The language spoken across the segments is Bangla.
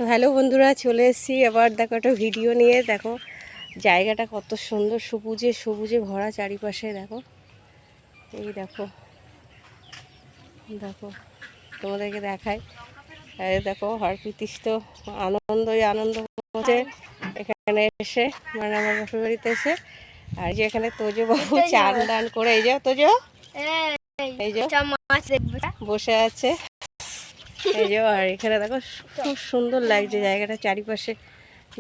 তো হ্যালো বন্ধুরা, চলে এসেছি আবার দেখো একটা ভিডিও নিয়ে। দেখো জায়গাটা কত সুন্দর, সবুজে সবুজে ভরা চারিপাশে। দেখো এই দেখো দেখো তোমাদেরকে দেখায়। দেখো হরপ্রীতিশ তো আনন্দই আনন্দ হচ্ছে এখানে এসে, মানে আমার বাপের বাড়িতে এসে। আর যে এখানে তোজো বাবু চান দান করে, এই যে তোজো এই যে বসে আছে, এই যে। আর এখানে দেখো খুব সুন্দর লাগছে জায়গাটা, চারিপাশে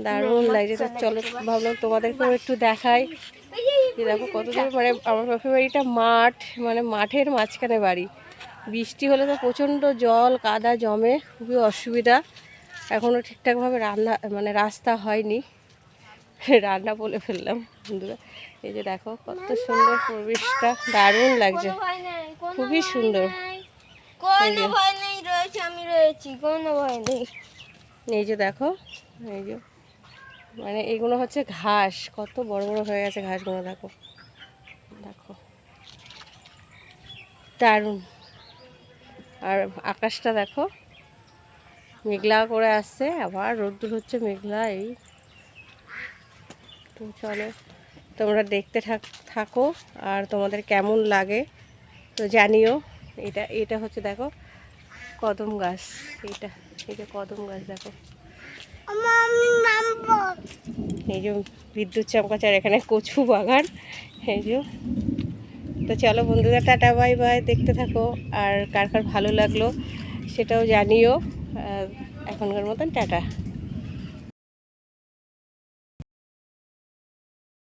দারুণ লাগছে। তো চলো ভাবলাম তোমাদেরকেও একটু দেখাই। দেখো কত দূর, মানে আমার বাপের বাড়িটা মাঠ, মানে মাঠের মাঝখানে বাড়ি। বৃষ্টি হলে তো প্রচণ্ড জল কাদা জমে, খুবই অসুবিধা। এখনও ঠিকঠাকভাবে রান্না মানে রাস্তা হয়নি, রান্না বলে ফেললাম বন্ধুরা। এই যে দেখো কত সুন্দর পরিবেশটা, দারুণ লাগছে, খুবই সুন্দর। এই যে দেখো, এই যে মানে এইগুলো হচ্ছে ঘাস, কত বড় বড় হয়ে গেছে ঘাসগুলো। দেখো দেখো দারুণ। আর আকাশটা দেখো মেঘলা করে আসছে, আবার রোদ্দুর হচ্ছে, মেঘলা। এই তো চলো তোমরা দেখতে থাকো, আর তোমাদের কেমন লাগে তো জানিও। এটা হচ্ছে দেখো কদম গাছ, এই যে কদম গাছ দেখো। এই যে বিদ্যুৎ চমকাচ্ছে, এখানে কচু বাগান, এই যে। তো চলো বন্ধুরা, টাটা বাই বাই, দেখতে থাকো। আর কার কার ভালো লাগলো সেটাও জানিও। এখনকার মতন টাটা।